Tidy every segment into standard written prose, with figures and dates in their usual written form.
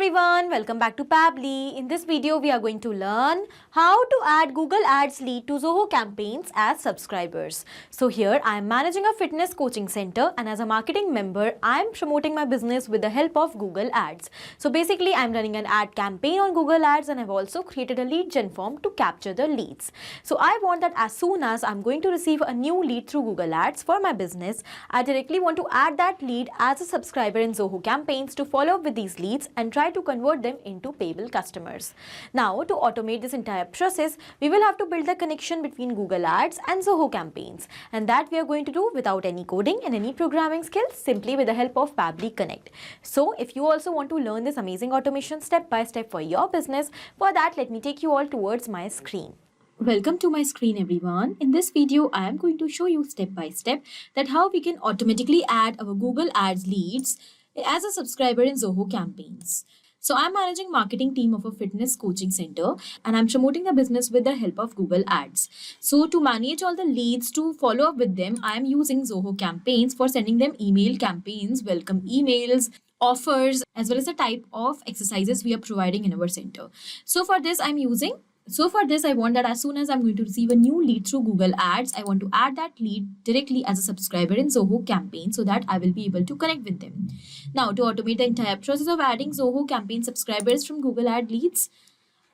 everyone, welcome back to Pabbly. In this video, we are going to learn how to add Google Ads lead to Zoho campaigns as subscribers. So here I am managing a fitness coaching center, and as a marketing member, I am promoting my business with the help of Google Ads. So basically, I am running an ad campaign on Google Ads, and I've also created a lead gen form to capture the leads. So I want that as soon as I'm going to receive a new lead through Google Ads for my business, I directly want to add that lead as a subscriber in Zoho campaigns to follow up with these leads and try to convert them into payable customers. Now, to automate this entire process, we will have to build the connection between Google Ads and Zoho campaigns, and that we are going to do without any coding and any programming skills, simply with the help of Pabbly Connect. So, if you also want to learn this amazing automation step by step for your business, for that let me take you all towards my screen. Welcome to my screen everyone. In this video, I am going to show you step by step that how we can automatically add our Google Ads leads as a subscriber in Zoho campaigns. So I'm managing marketing team of a fitness coaching center, and I'm promoting the business with the help of Google Ads. So to manage all the leads, to follow up with them, I'm using Zoho campaigns for sending them email campaigns, welcome emails, offers, as well as the type of exercises we are providing in our center. So for this, I want that as soon as I'm going to receive a new lead through Google Ads, I want to add that lead directly as a subscriber in Zoho campaign so that I will be able to connect with them. Now, to automate the entire process of adding Zoho campaign subscribers from Google Ad leads,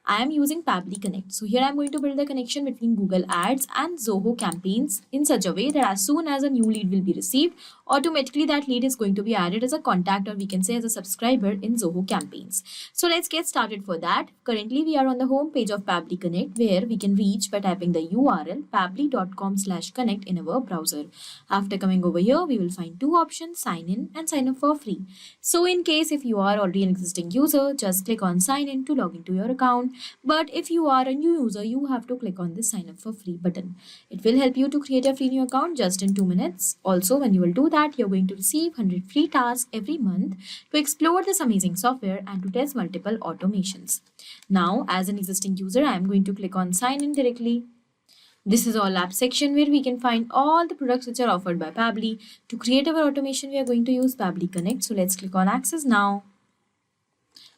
I am using Pabbly Connect. So here I'm going to build the connection between Google Ads and Zoho campaigns in such a way that as soon as a new lead will be received, automatically that lead is going to be added as a contact, or we can say as a subscriber in Zoho campaigns. So let's get started for that. Currently we are on the home page of Pabbly Connect, where we can reach by typing the URL pabbly.com/connect in our browser. After coming over here, we will find two options: sign in and sign up for free. So in case if you are already an existing user, just click on sign in to log into your account. But if you are a new user, you have to click on this sign up for free button. It will help you to create a free new account just in 2 minutes. Also, when you will do that, you're going to receive 100 free tasks every month to explore this amazing software and to test multiple automations. Now, as an existing user, I am going to click on sign in directly. This is all app section where we can find all the products which are offered by Pabbly. To create our automation, we are going to use Pabbly Connect. So let's click on access now.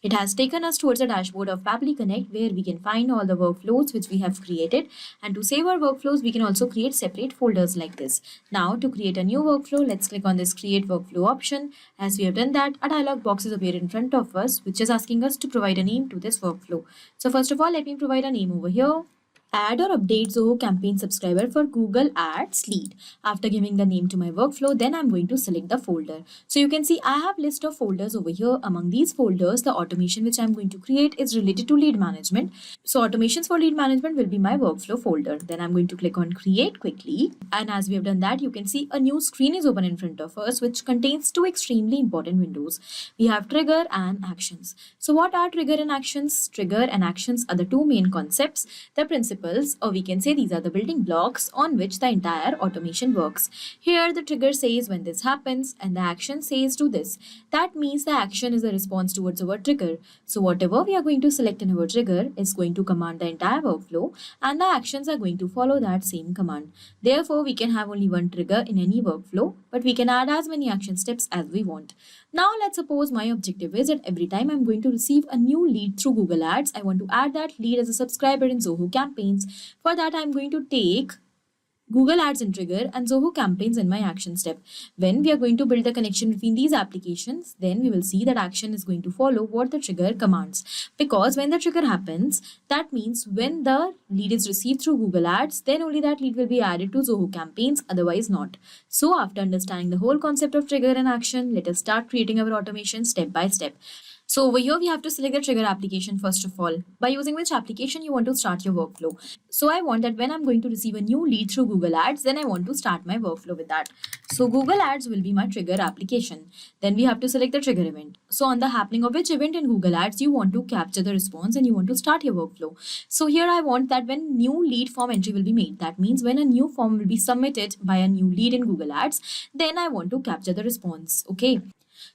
It has taken us towards the dashboard of Pabbly Connect, where we can find all the workflows which we have created. And to save our workflows, we can also create separate folders like this. Now, to create a new workflow, let's click on this create workflow option. As we have done that, a dialog box is appeared in front of us, which is asking us to provide a name to this workflow. So first of all, let me provide a name over here. Add or update Zoho campaign subscriber for Google Ads lead. After giving the name to my workflow, then I'm going to select the folder. So you can see I have list of folders over here. Among these folders, the automation which I'm going to create is related to lead management. So automations for lead management will be my workflow folder. Then I'm going to click on create quickly. And as we have done that, you can see a new screen is open in front of us, which contains two extremely important windows. We have trigger and actions. So what are trigger and actions? Trigger and actions are the two main concepts, the principles, or we can say these are the building blocks on which the entire automation works. Here the trigger says when this happens and the action says do this. That means the action is a response towards our trigger. So whatever we are going to select in our trigger is going to command the entire workflow, and the actions are going to follow that same command. Therefore, we can have only one trigger in any workflow, but we can add as many action steps as we want. Now let's suppose my objective is that every time I'm going to receive a new lead through Google Ads, I want to add that lead as a subscriber in Zoho campaigns. For that, I'm going to take Google Ads in trigger and Zoho campaigns in my action step. When we are going to build the connection between these applications, then we will see that action is going to follow what the trigger commands. Because when the trigger happens, that means when the lead is received through Google Ads, then only that lead will be added to Zoho campaigns, otherwise not. So after understanding the whole concept of trigger and action, let us start creating our automation step by step. So over here, we have to select the trigger application first of all, by using which application you want to start your workflow. So I want that when I'm going to receive a new lead through Google Ads, then I want to start my workflow with that. So Google Ads will be my trigger application. Then we have to select the trigger event. So on the happening of which event in Google Ads, you want to capture the response and you want to start your workflow. So here I want that when new lead form entry will be made, that means when a new form will be submitted by a new lead in Google Ads, then I want to capture the response. Okay.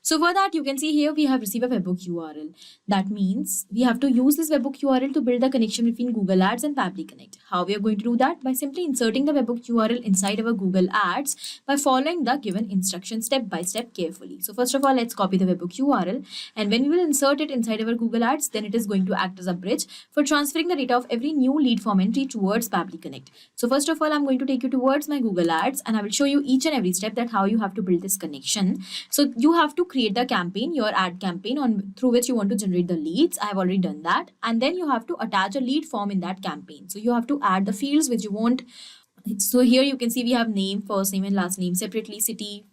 So for that, you can see here we have received a webhook URL. That means we have to use this webhook URL to build the connection between Google Ads and Pabbly Connect. How we are going to do that? By simply inserting the webhook URL inside our Google Ads by following the given instructions step by step carefully. So first of all, let's copy the webhook URL, and when we will insert it inside our Google Ads, then it is going to act as a bridge for transferring the data of every new lead form entry towards Pabbly Connect. So first of all, I'm going to take you towards my Google Ads, and I will show you each and every step that how you have to build this connection. So you have to create the campaign, your ad campaign through which you want to generate the leads. I have already done that. And then you have to attach a lead form in that campaign. So you have to add the fields which you want. So here you can see we have name, first name and last name separately, city,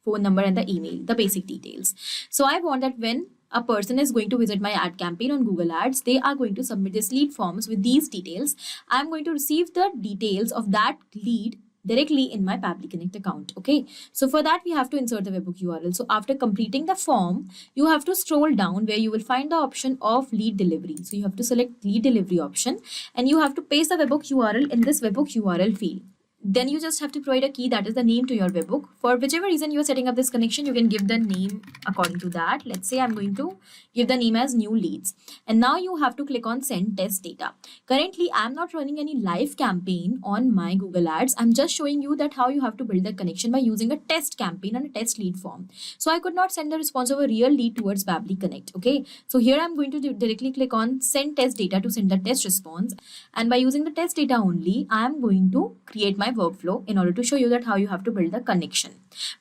phone number and the email, the basic details. So I want that when a person is going to visit my ad campaign on Google Ads, they are going to submit this lead forms with these details. I'm going to receive the details of that lead directly in my Pabbly Connect account. Okay, so for that we have to insert the webhook URL. So after completing the form, you have to scroll down where you will find the option of lead delivery. So you have to select lead delivery option, and you have to paste the webhook URL in this webhook URL field. Then you just have to provide a key, that is the name to your webhook. For whichever reason you are setting up this connection, you can give the name according to that. Let's say I'm going to give the name as new leads. And now you have to click on send test data. Currently, I'm not running any live campaign on my Google Ads. I'm just showing you that how you have to build the connection by using a test campaign and a test lead form. So I could not send the response of a real lead towards Pabbly Connect. Okay, so here I'm going to directly click on send test data to send the test response. And by using the test data only, I am going to create my workflow in order to show you that how you have to build the connection.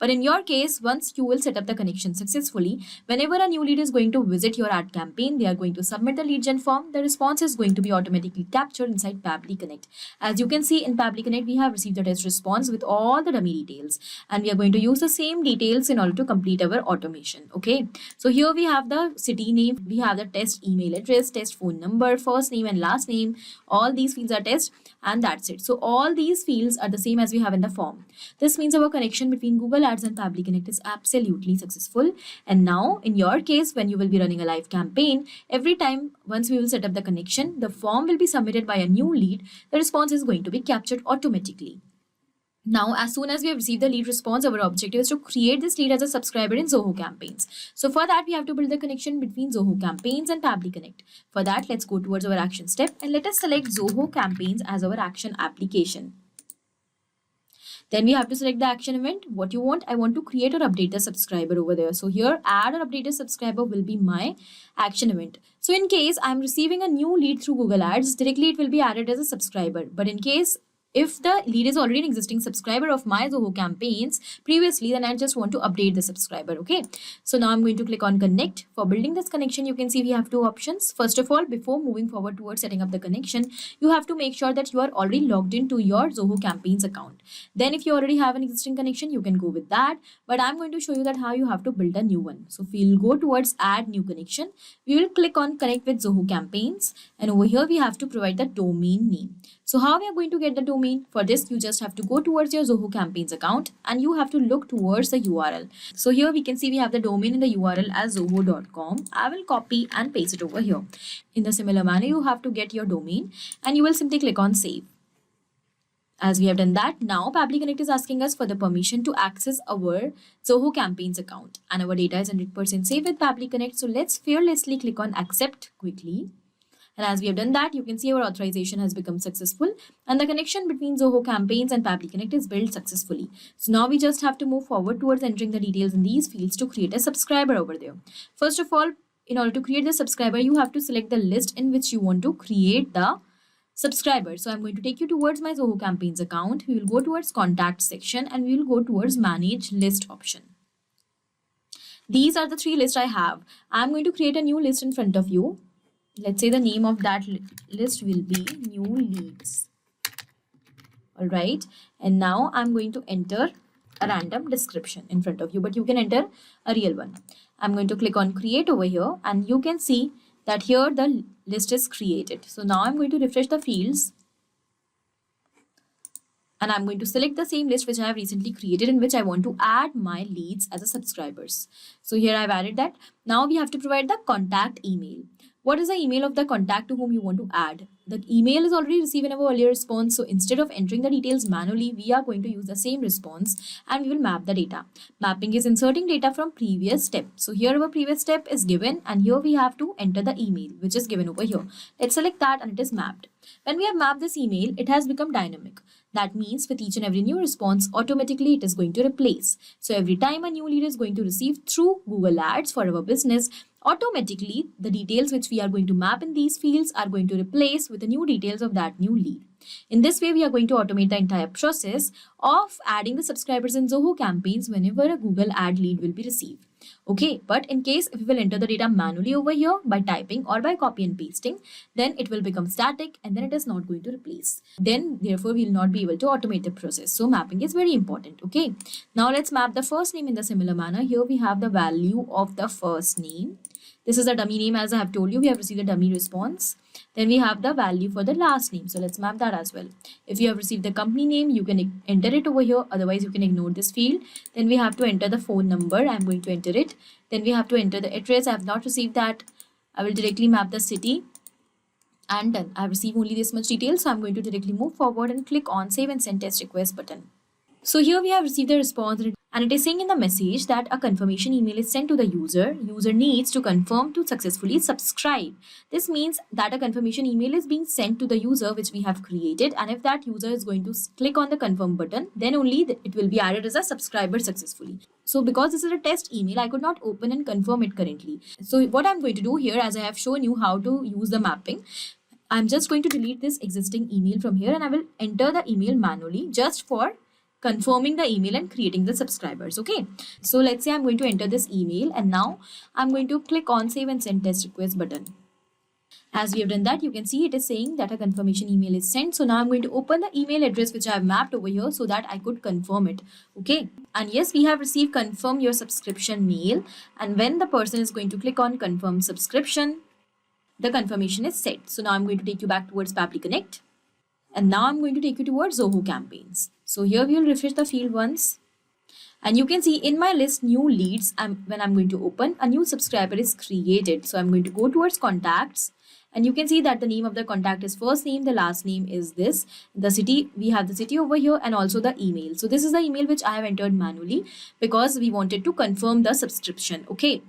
But in your case, once you will set up the connection successfully, whenever a new lead is going to visit your ad campaign, they are going to submit the lead gen form. The response is going to be automatically captured inside Pabbly Connect. As you can see in Pabbly Connect, we have received the test response with all the dummy details, and we are going to use the same details in order to complete our automation. Okay, so here we have the city name, we have the test email address, test phone number, first name and last name. All these fields are test, and that's it. So all these fields are the same as we have in the form. This means our connection between Google Ads and Pabbly Connect is absolutely successful. And now in your case, when you will be running a live campaign, every time once we will set up the connection, the form will be submitted by a new lead. The response is going to be captured automatically. Now, as soon as we have received the lead response, our objective is to create this lead as a subscriber in Zoho campaigns. So for that, we have to build the connection between Zoho campaigns and Pabbly Connect. For that, let's go towards our action step and let us select Zoho campaigns as our action application. Then we have to select the action event. What you want? I want to create or update the subscriber over there. So here, add or update a subscriber will be my action event. So in case I'm receiving a new lead through Google Ads, directly it will be added as a subscriber. But in case if the lead is already an existing subscriber of my Zoho campaigns previously, then I just want to update the subscriber. Okay, so now I'm going to click on connect. For building this connection, you can see we have two options. First of all, before moving forward towards setting up the connection, you have to make sure that you are already logged into your Zoho campaigns account. Then if you already have an existing connection, you can go with that. But I'm going to show you that how you have to build a new one. So we'll go towards add new connection. We will click on connect with Zoho campaigns. And over here, we have to provide the domain name. So how we are going to get the domain? For this, you just have to go towards your Zoho campaigns account and you have to look towards the URL. So here we can see we have the domain in the URL as zoho.com. I will copy and paste it over here. In the similar manner, you have to get your domain and you will simply click on save. As we have done that, now Pabbly Connect is asking us for the permission to access our Zoho campaigns account, and our data is 100% safe with Pabbly Connect. So let's fearlessly click on accept quickly. And as we have done that, you can see our authorization has become successful and the connection between Zoho campaigns and Pabbly Connect is built successfully. So now we just have to move forward towards entering the details in these fields to create a subscriber over there. First of all, in order to create the subscriber, you have to select the list in which you want to create the subscriber. So I'm going to take you towards my Zoho campaigns account. We will go towards contact section and we will go towards manage list option. These are the three lists I have. I'm going to create a new list in front of you. Let's say the name of that list will be new leads. All right. And now I'm going to enter a random description in front of you, but you can enter a real one. I'm going to click on create over here and you can see that here the list is created. So now I'm going to refresh the fields and I'm going to select the same list which I have recently created in which I want to add my leads as a subscribers. So here I've added that. Now we have to provide the contact email. what is the email of the contact to whom you want to add. The email is already received in our earlier response. So instead of entering the details manually, we are going to use the same response and we will map the data. Mapping is inserting data from previous step. So here our previous step is given and here we have to enter the email which is given over here. Let's select that and it is mapped. When we have mapped this email, it has become dynamic. That means with each and every new response, automatically it is going to replace. So every time a new lead is going to receive through Google Ads for our business, automatically the details which we are going to map in these fields are going to replace with the new details of that new lead. In this way, we are going to automate the entire process of adding the subscribers in Zoho campaigns whenever a Google ad lead will be received. Okay, but in case if we will enter the data manually over here by typing or by copy and pasting, then it will become static and then it is not going to replace. Then therefore we will not be able to automate the process. So mapping is very important. Okay, now let's map the first name in the similar manner. Here we have the value of the first name. This is a dummy name, as I have told you. We have received a dummy response. Then we have the value for the last name. So let's map that as well. If you have received the company name, you can enter it over here. Otherwise, you can ignore this field. Then we have to enter the phone number. I'm going to enter it. Then we have to enter the address. I have not received that. I will directly map the city. And done. I have received only this much detail. So I'm going to directly move forward and click on Save and Send Test Request button. So here we have received the response and it is saying in the message that a confirmation email is sent to the user. User needs to confirm to successfully subscribe. This means that a confirmation email is being sent to the user which we have created, and if that user is going to click on the confirm button, then only it will be added as a subscriber successfully. So because this is a test email, I could not open and confirm it currently. So what I'm going to do here, as I have shown you how to use the mapping, I'm just going to delete this existing email from here and I will enter the email manually just for confirming the email and creating the subscribers. Okay, so let's say I'm going to enter this email and now I'm going to click on Save and Send Test Request button. As we have done that, you can see it is saying that a confirmation email is sent. So now I'm going to open the email address which I have mapped over here so that I could confirm it. Okay, and yes, we have received confirm your subscription mail, and when the person is going to click on confirm subscription, the confirmation is set. So now I'm going to take you back towards Pabbly Connect. And now I'm going to take you towards Zoho campaigns. So here we will refresh the field once. And you can see in my list new leads, when I'm going to open, a new subscriber is created. So I'm going to go towards contacts. And you can see that the name of the contact is first name, the last name is this. The city, we have the city over here and also the email. So this is the email which I have entered manually because we wanted to confirm the subscription. Okay.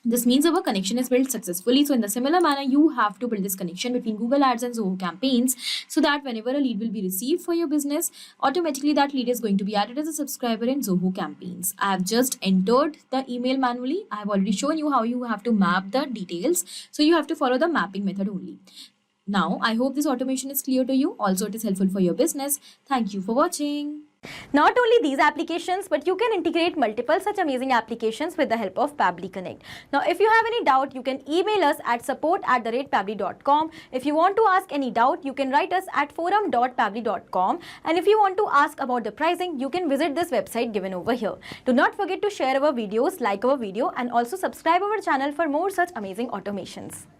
This means our connection is built successfully. So in the similar manner, you have to build this connection between Google Ads and Zoho campaigns so that whenever a lead will be received for your business, automatically that lead is going to be added as a subscriber in Zoho campaigns. I have just entered the email manually. I have already shown you how you have to map the details. So you have to follow the mapping method only. Now, I hope this automation is clear to you. Also, it is helpful for your business. Thank you for watching. Not only these applications, but you can integrate multiple such amazing applications with the help of Pabbly Connect. Now, if you have any doubt, you can email us at support@pabbly.com. If you want to ask any doubt, you can write us at forum.pabbly.com. And if you want to ask about the pricing, you can visit this website given over here. Do not forget to share our videos, like our video, and also subscribe our channel for more such amazing automations.